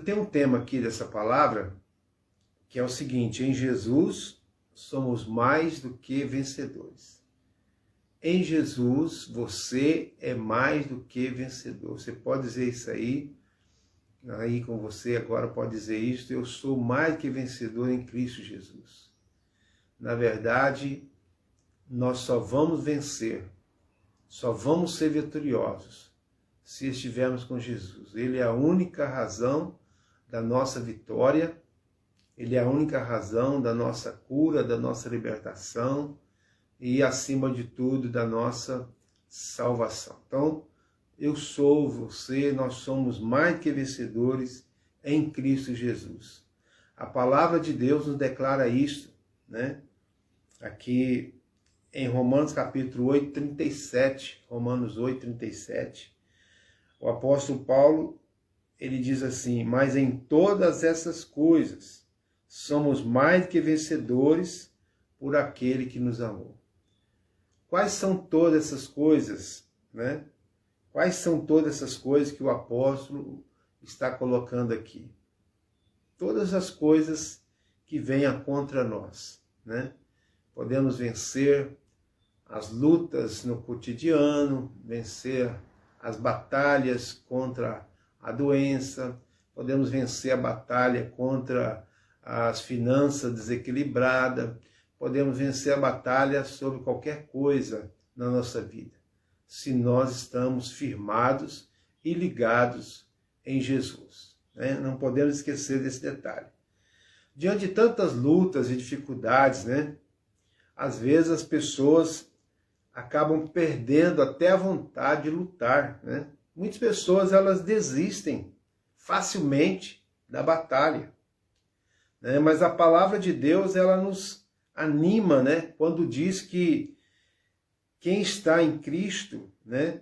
tem um tema aqui dessa palavra, que é o seguinte: em Jesus somos mais do que vencedores. Em Jesus você é mais do que vencedor. Você pode dizer isso aí com você agora pode dizer isso: eu sou mais que vencedor em Cristo Jesus. Na verdade, nós só vamos vencer, só vamos ser vitoriosos se estivermos com Jesus. Ele é a única razão da nossa vitória, Ele é a única razão da nossa cura, da nossa libertação e, acima de tudo, da nossa salvação. Então, eu sou, você, nós somos mais que vencedores em Cristo Jesus. A palavra de Deus nos declara isso, né? Aqui em Romanos capítulo 8, 37, Romanos 8, 37, o apóstolo Paulo, ele diz assim: mas em todas essas coisas somos mais que vencedores por aquele que nos amou. Quais são todas essas coisas, né? Quais são todas essas coisas que o apóstolo está colocando aqui? Todas as coisas que venham contra nós, né? Podemos vencer as lutas no cotidiano, vencer as batalhas contra a doença, podemos vencer a batalha contra as finanças desequilibradas, podemos vencer a batalha sobre qualquer coisa na nossa vida, se nós estamos firmados e ligados em Jesus, né? Não podemos esquecer desse detalhe. Diante de tantas lutas e dificuldades, né? Às vezes as pessoas acabam perdendo até a vontade de lutar, né? Muitas pessoas, elas desistem facilmente da batalha, né? Mas a palavra de Deus, ela nos anima, né? Quando diz que quem está em Cristo, né,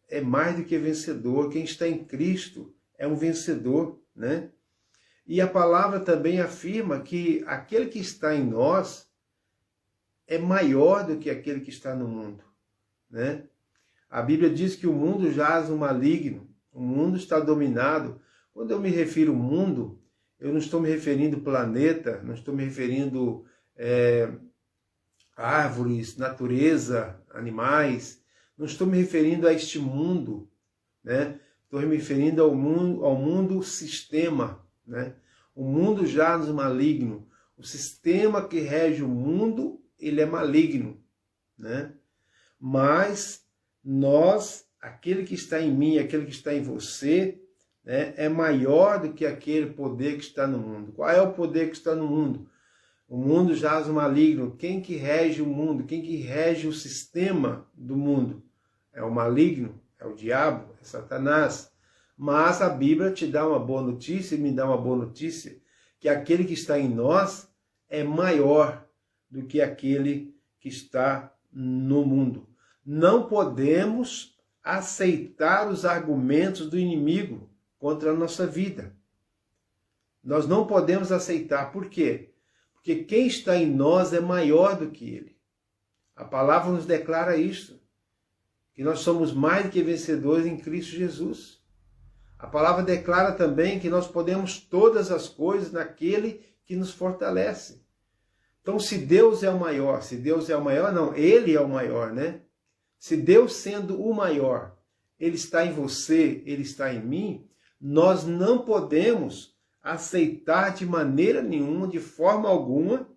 é mais do que vencedor. Quem está em Cristo é um vencedor, né? E a palavra também afirma que aquele que está em nós é maior do que aquele que está no mundo, né? A Bíblia diz que o mundo jaz no maligno, o mundo está dominado. Quando eu me refiro ao mundo, eu não estou me referindo ao planeta, não estou me referindo árvores, natureza, animais, não estou me referindo a este mundo, né? Estou me referindo ao mundo sistema, né? O mundo jaz no maligno, o sistema que rege o mundo, ele é maligno, né? Mas nós, aquele que está em mim, aquele que está em você, né, é maior do que aquele poder que está no mundo. Qual é o poder que está no mundo? O mundo jaz no maligno. Quem que rege o mundo? Quem que rege o sistema do mundo? É o maligno, é o diabo, é Satanás. Mas a Bíblia te dá uma boa notícia, e me dá uma boa notícia, que aquele que está em nós é maior do que aquele que está no mundo. Não podemos aceitar os argumentos do inimigo contra a nossa vida. Nós não podemos aceitar. Por quê? Porque quem está em nós é maior do que ele. A palavra nos declara isso, que nós somos mais do que vencedores em Cristo Jesus. A palavra declara também que nós podemos todas as coisas naquele que nos fortalece. Então, se Deus é o maior, não, Ele é o maior, né? Se Deus sendo o maior, Ele está em você, Ele está em mim, nós não podemos aceitar de maneira nenhuma, de forma alguma,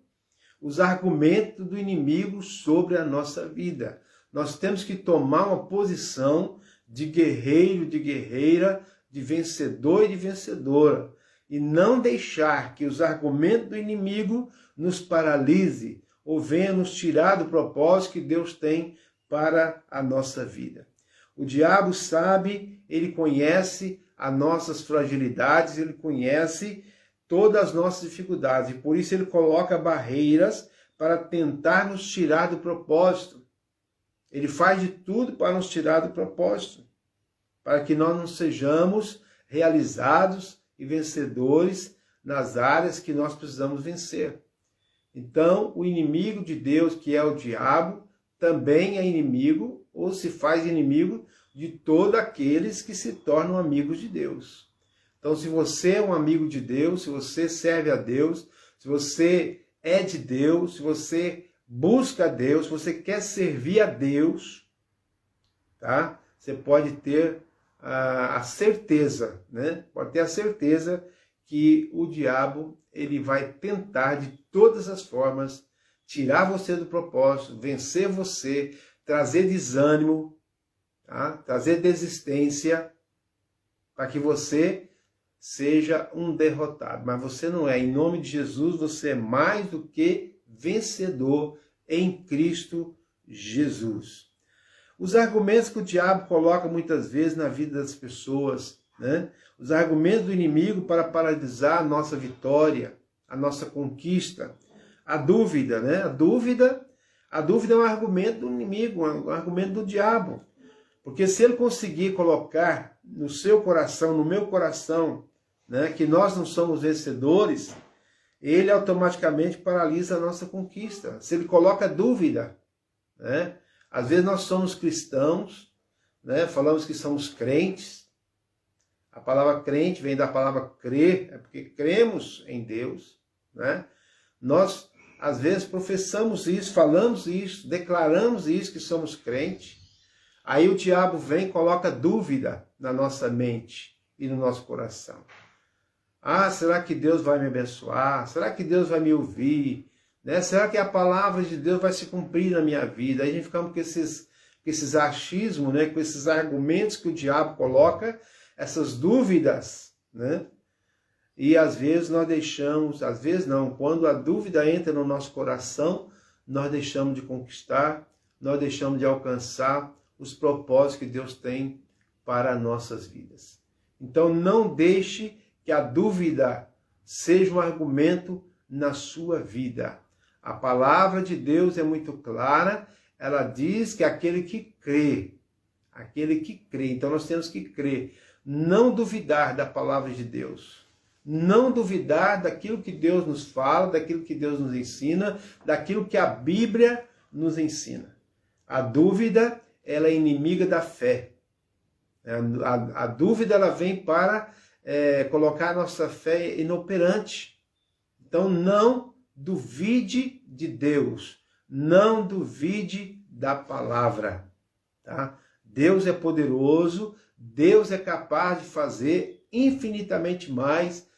os argumentos do inimigo sobre a nossa vida. Nós temos que tomar uma posição de guerreiro, de guerreira, de vencedor e de vencedora, e não deixar que os argumentos do inimigo nos paralise ou venha nos tirar do propósito que Deus tem para a nossa vida. O diabo sabe, ele conhece as nossas fragilidades, ele conhece todas as nossas dificuldades, e por isso ele coloca barreiras para tentar nos tirar do propósito. Ele faz de tudo para nos tirar do propósito, para que nós não sejamos realizados e vencedores nas áreas que nós precisamos vencer. Então, o inimigo de Deus, que é o diabo, também é inimigo, ou se faz inimigo, de todos aqueles que se tornam amigos de Deus. Então, se você é um amigo de Deus, se você serve a Deus, se você é de Deus, se você busca a Deus, se você quer servir a Deus, tá? Você pode ter a certeza, né? Pode ter a certeza que o diabo ele vai tentar de todas as formas tirar você do propósito, vencer você, trazer desânimo, tá? Trazer desistência, para que você seja um derrotado. Mas você não é. Em nome de Jesus, você é mais do que vencedor em Cristo Jesus. Os argumentos que o diabo coloca muitas vezes na vida das pessoas, né? Os argumentos do inimigo para paralisar a nossa vitória, a nossa conquista. A dúvida, né? A dúvida é um argumento do inimigo, um argumento do diabo. Porque se ele conseguir colocar no seu coração, no meu coração, né, que nós não somos vencedores, ele automaticamente paralisa a nossa conquista. Se ele coloca dúvida, né? Às vezes nós somos cristãos, né? Falamos que somos crentes. A palavra crente vem da palavra crer, é porque cremos em Deus, né? Nós, às vezes, professamos isso, falamos isso, declaramos isso, que somos crentes. Aí o diabo vem e coloca dúvida na nossa mente e no nosso coração. Ah, será que Deus vai me abençoar? Será que Deus vai me ouvir? Né? Será que a palavra de Deus vai se cumprir na minha vida? Aí a gente fica com esses achismos, né? Com esses argumentos que o diabo coloca, essas dúvidas, né? E às vezes nós deixamos, às vezes não, quando a dúvida entra no nosso coração, nós deixamos de conquistar, nós deixamos de alcançar os propósitos que Deus tem para nossas vidas. Então não deixe que a dúvida seja um argumento na sua vida. A palavra de Deus é muito clara, ela diz que aquele que crê, então nós temos que crer, não duvidar da palavra de Deus, não duvidar daquilo que Deus nos fala, daquilo que Deus nos ensina, daquilo que a Bíblia nos ensina. A dúvida, ela é inimiga da fé. A dúvida, ela vem para colocar a nossa fé inoperante. Então, não duvide de Deus. Não duvide da palavra. Tá? Deus é poderoso. Deus é capaz de fazer infinitamente mais,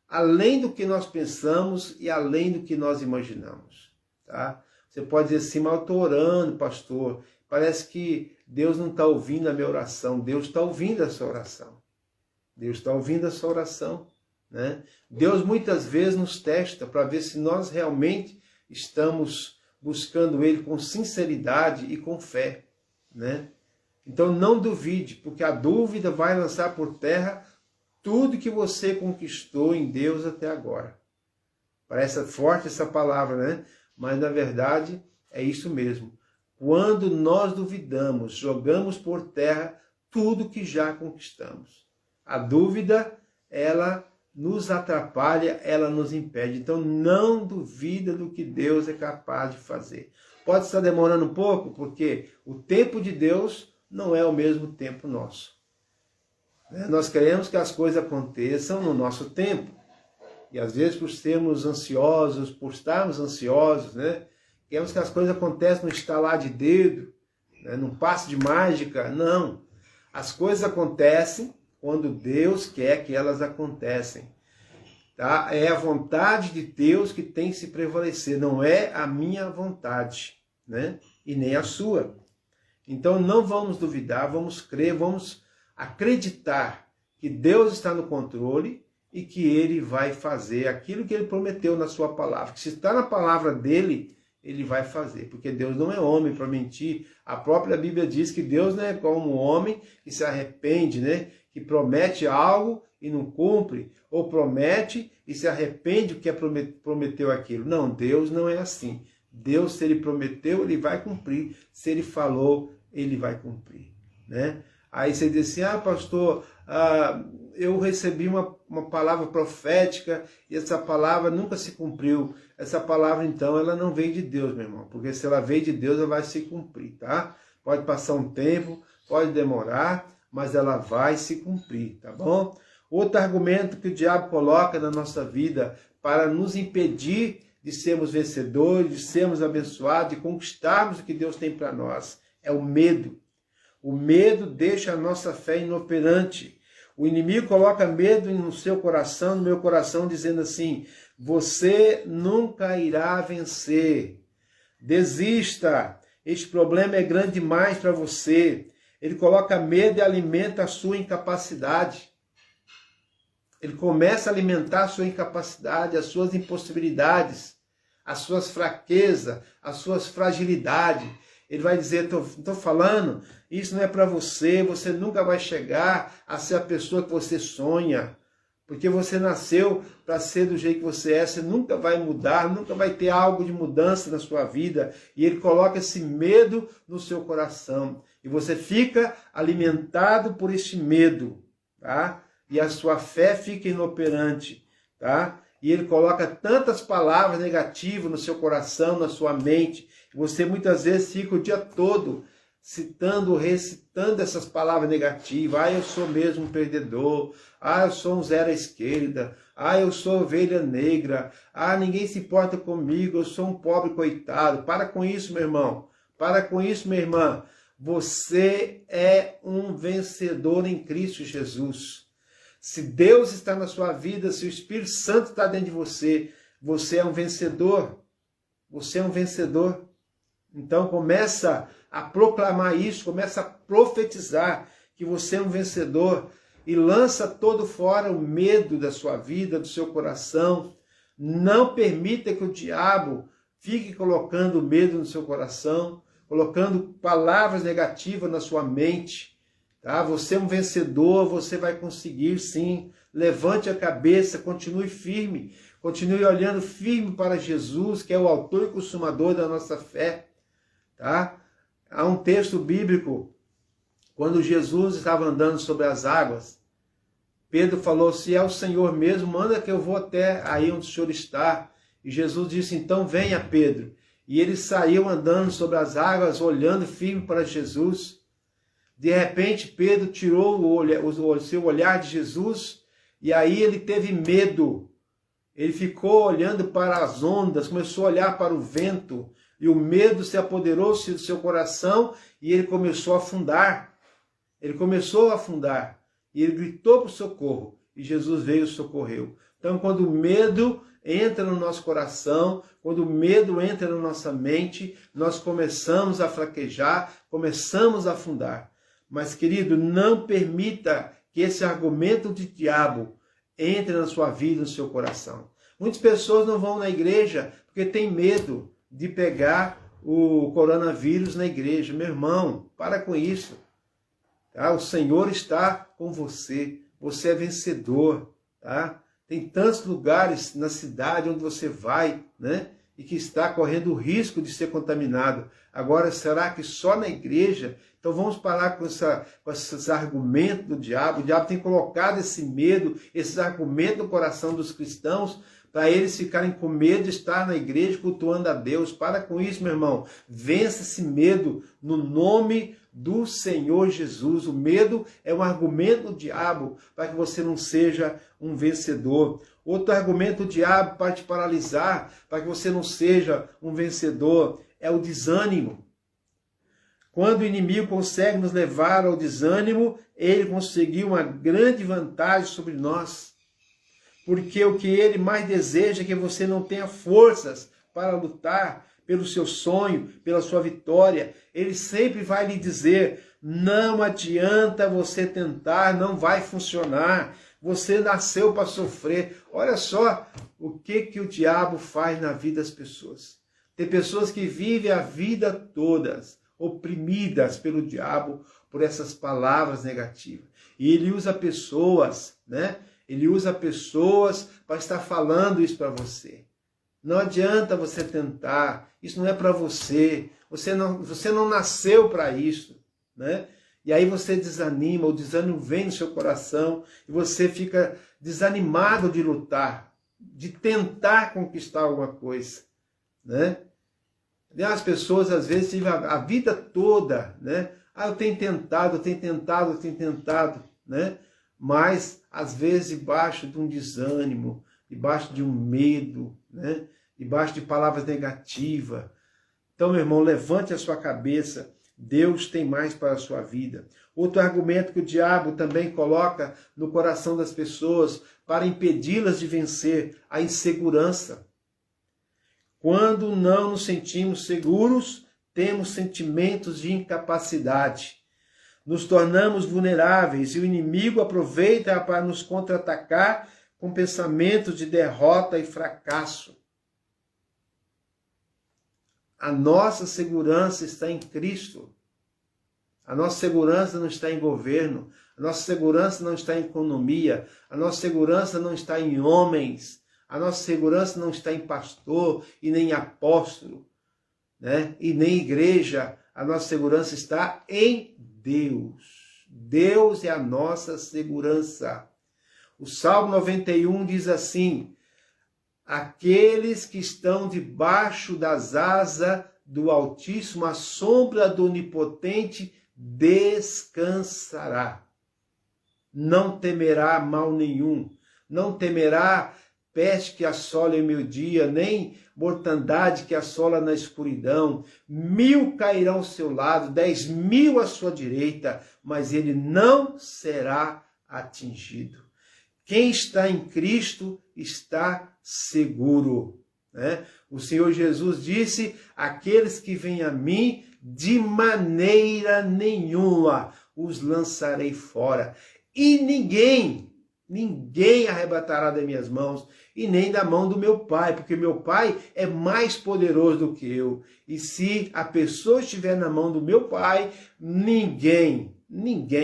além do que nós pensamos e além do que nós imaginamos. Tá? Você pode dizer assim, mas eu estou orando, pastor. Parece que Deus não está ouvindo a minha oração. Deus está ouvindo a sua oração. Deus está ouvindo a sua oração. Né? Deus muitas vezes nos testa para ver se nós realmente estamos buscando Ele com sinceridade e com fé. Né? Então não duvide, porque a dúvida vai lançar por terra tudo que você conquistou em Deus até agora. Parece forte essa palavra, né? Mas na verdade é isso mesmo. Quando nós duvidamos, jogamos por terra tudo que já conquistamos. A dúvida, ela nos atrapalha, ela nos impede. Então não duvida do que Deus é capaz de fazer. Pode estar demorando um pouco, porque o tempo de Deus não é o mesmo tempo nosso. Nós queremos que as coisas aconteçam no nosso tempo. E às vezes por estarmos ansiosos, né? Queremos que as coisas aconteçam no estalar de dedo, né? Num passe de mágica. Não. As coisas acontecem quando Deus quer que elas acontecem. Tá? É a vontade de Deus que tem que se prevalecer, não é a minha vontade, né? E nem a sua. Então não vamos duvidar, vamos crer, vamos acreditar que Deus está no controle e que Ele vai fazer aquilo que Ele prometeu na sua palavra. Que se está na palavra dEle, Ele vai fazer. Porque Deus não é homem para mentir. A própria Bíblia diz que Deus não é como um homem que se arrepende, né? Que promete algo e não cumpre. Ou promete e se arrepende porque prometeu aquilo. Não, Deus não é assim. Deus, se Ele prometeu, Ele vai cumprir. Se Ele falou, Ele vai cumprir. Né? Aí você diz assim, pastor, eu recebi uma palavra profética e essa palavra nunca se cumpriu. Essa palavra, então, ela não veio de Deus, meu irmão. Porque se ela veio de Deus, ela vai se cumprir, tá? Pode passar um tempo, pode demorar, mas ela vai se cumprir, tá bom? Outro argumento que o diabo coloca na nossa vida para nos impedir de sermos vencedores, de sermos abençoados, de conquistarmos o que Deus tem para nós, é o medo. O medo deixa a nossa fé inoperante. O inimigo coloca medo no seu coração, no meu coração, dizendo assim: você nunca irá vencer. Desista. Este problema é grande demais para você. Ele coloca medo e alimenta a sua incapacidade. Ele começa a alimentar a sua incapacidade, as suas impossibilidades, as suas fraquezas, as suas fragilidades. Ele vai dizer: estou falando, isso não é para você, você nunca vai chegar a ser a pessoa que você sonha. Porque você nasceu para ser do jeito que você é, você nunca vai mudar, nunca vai ter algo de mudança na sua vida. E ele coloca esse medo no seu coração. E você fica alimentado por este medo, tá? E a sua fé fica inoperante, tá? E ele coloca tantas palavras negativas no seu coração, na sua mente, que você muitas vezes fica o dia todo citando, recitando essas palavras negativas. Ah, eu sou mesmo um perdedor. Ah, eu sou um zero à esquerda. Ah, eu sou ovelha negra. Ah, ninguém se importa comigo. Eu sou um pobre coitado. Para com isso, meu irmão. Para com isso, minha irmã. Você é um vencedor em Cristo Jesus. Se Deus está na sua vida, se o Espírito Santo está dentro de você, você é um vencedor. Você é um vencedor. Então começa a proclamar isso, começa a profetizar que você é um vencedor e lança todo fora o medo da sua vida, do seu coração. Não permita que o diabo fique colocando medo no seu coração, colocando palavras negativas na sua mente. Tá? Você é um vencedor, você vai conseguir sim. Levante a cabeça, continue firme, continue olhando firme para Jesus, que é o autor e consumador da nossa fé. Tá? Há um texto bíblico, quando Jesus estava andando sobre as águas, Pedro falou: se é o Senhor mesmo, manda que eu vou até aí onde o Senhor está. E Jesus disse: então venha, Pedro. E ele saiu andando sobre as águas, olhando firme para Jesus. De repente, Pedro tirou o seu olhar de Jesus, e aí ele teve medo. Ele ficou olhando para as ondas, começou a olhar para o vento, e o medo se apoderou-se do seu coração, e ele começou a afundar. Ele começou a afundar, e ele gritou por socorro, e Jesus veio e socorreu. Então, quando o medo entra no nosso coração, quando o medo entra na nossa mente, nós começamos a fraquejar, começamos a afundar. Mas, querido, não permita que esse argumento de diabo entre na sua vida, no seu coração. Muitas pessoas não vão na igreja porque tem medo de pegar o coronavírus na igreja. Meu irmão, para com isso. Tá? O Senhor está com você. Você é vencedor. Tá? Tem tantos lugares na cidade onde você vai, né? E que está correndo o risco de ser contaminado. Agora, será que só na igreja? Então vamos parar com esses argumentos do diabo. O diabo tem colocado esse medo, esses argumentos no coração dos cristãos, para eles ficarem com medo de estar na igreja cultuando a Deus. Para com isso, meu irmão. Vença esse medo no nome do Senhor Jesus. O medo é um argumento do diabo para que você não seja um vencedor. Outro argumento do diabo para te paralisar, para que você não seja um vencedor, é o desânimo. Quando o inimigo consegue nos levar ao desânimo, ele conseguiu uma grande vantagem sobre nós. Porque o que ele mais deseja é que você não tenha forças para lutar pelo seu sonho, pela sua vitória. Ele sempre vai lhe dizer: não adianta você tentar, não vai funcionar. Você nasceu para sofrer. Olha só o que o diabo faz na vida das pessoas. Tem pessoas que vivem a vida todas oprimidas pelo diabo por essas palavras negativas. E ele usa pessoas, né? Ele usa pessoas para estar falando isso para você. Não adianta você tentar, isso não é para você. Você não nasceu para isso, né? E aí você desanima, o desânimo vem no seu coração e você fica desanimado de lutar, de tentar conquistar alguma coisa, né? As pessoas às vezes vivem a vida toda, né? Ah, eu tenho tentado, né? mas às vezes debaixo de um desânimo, debaixo de um medo, né? Debaixo de palavras negativas. Então, meu irmão, levante a sua cabeça. Deus tem mais para a sua vida. Outro argumento que o diabo também coloca no coração das pessoas para impedi-las de vencer: a insegurança. Quando não nos sentimos seguros, temos sentimentos de incapacidade. Nos tornamos vulneráveis e o inimigo aproveita para nos contra-atacar com pensamentos de derrota e fracasso. A nossa segurança está em Cristo. A nossa segurança não está em governo. A nossa segurança não está em economia. A nossa segurança não está em homens. A nossa segurança não está em pastor e nem apóstolo, né? E nem igreja. A nossa segurança está em Deus. Deus é a nossa segurança. O Salmo 91 diz assim: aqueles que estão debaixo das asas do Altíssimo, à sombra do Onipotente, descansará. Não temerá mal nenhum, não temerá peste que assola em meu dia, nem mortandade que assola na escuridão. 1000 cairão ao seu lado, 10.000 à sua direita, mas ele não será atingido. Quem está em Cristo está seguro, né? O Senhor Jesus disse: aqueles que vêm a mim, de maneira nenhuma os lançarei fora. E ninguém arrebatará das minhas mãos, e nem da mão do meu Pai, porque meu Pai é mais poderoso do que eu. E se a pessoa estiver na mão do meu Pai, ninguém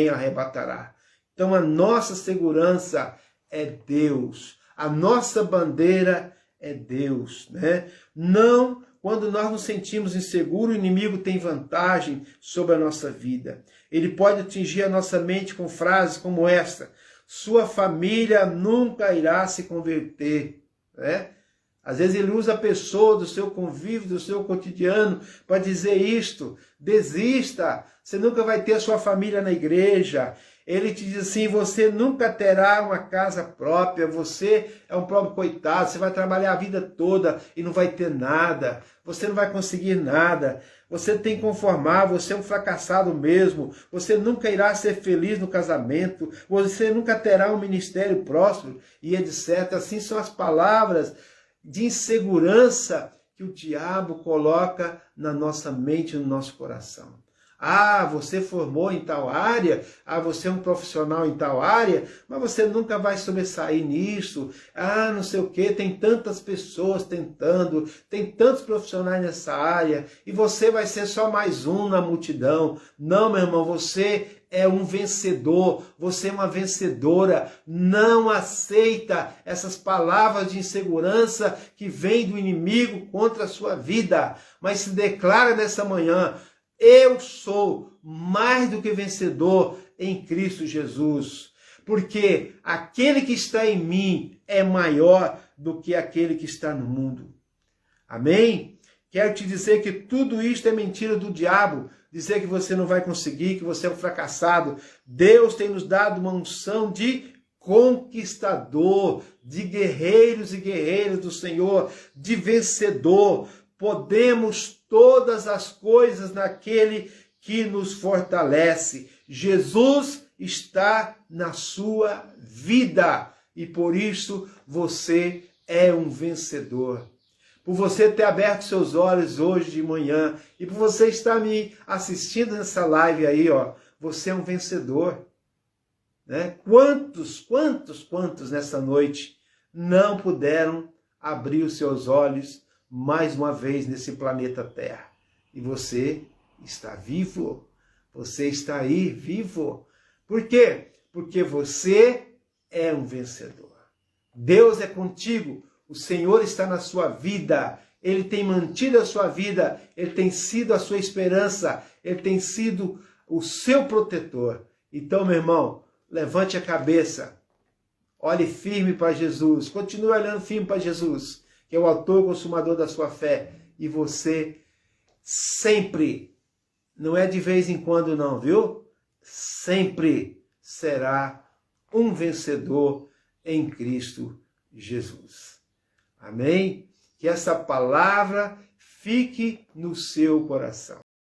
arrebatará. Então a nossa segurança é Deus. A nossa bandeira é Deus, né? Não, quando nós nos sentimos inseguros, o inimigo tem vantagem sobre a nossa vida. Ele pode atingir a nossa mente com frases como esta: sua família nunca irá se converter, né? Às vezes ele usa a pessoa do seu convívio, do seu cotidiano, para dizer isto: desista, você nunca vai ter a sua família na igreja. Ele te diz assim: você nunca terá uma casa própria, você é um pobre coitado, você vai trabalhar a vida toda e não vai ter nada, você não vai conseguir nada, você tem que conformar, você é um fracassado mesmo, você nunca irá ser feliz no casamento, você nunca terá um ministério próspero, e etc. Assim são as palavras de insegurança que o diabo coloca na nossa mente e no nosso coração. Ah, você formou em tal área, ah, você é um profissional em tal área, mas você nunca vai sobressair nisso. Ah, não sei o quê, tem tantas pessoas tentando, tem tantos profissionais nessa área, e você vai ser só mais um na multidão. Não, meu irmão, você é um vencedor, você é uma vencedora. Não aceita essas palavras de insegurança que vêm do inimigo contra a sua vida, mas se declara nessa manhã: eu sou mais do que vencedor em Cristo Jesus, porque aquele que está em mim é maior do que aquele que está no mundo. Amém? Quero te dizer que tudo isto é mentira do diabo, dizer que você não vai conseguir, que você é um fracassado. Deus tem nos dado uma unção de conquistador, de guerreiros e guerreiras do Senhor, de vencedor. Podemos todas as coisas naquele que nos fortalece. Jesus está na sua vida e por isso você é um vencedor. Por você ter aberto seus olhos hoje de manhã e por você estar me assistindo nessa live aí, ó, você é um vencedor, né? Quantos nessa noite não puderam abrir os seus olhos mais uma vez nesse planeta Terra? E você está vivo, você está aí vivo. Por quê? Porque você é um vencedor. Deus é contigo, o Senhor está na sua vida, Ele tem mantido a sua vida, Ele tem sido a sua esperança, Ele tem sido o seu protetor. Então, meu irmão, levante a cabeça, olhe firme para Jesus, continue olhando firme para Jesus, que é o autor e consumador da sua fé. E você sempre, não é de vez em quando não, viu? Sempre será um vencedor em Cristo Jesus. Amém? Que essa palavra fique no seu coração.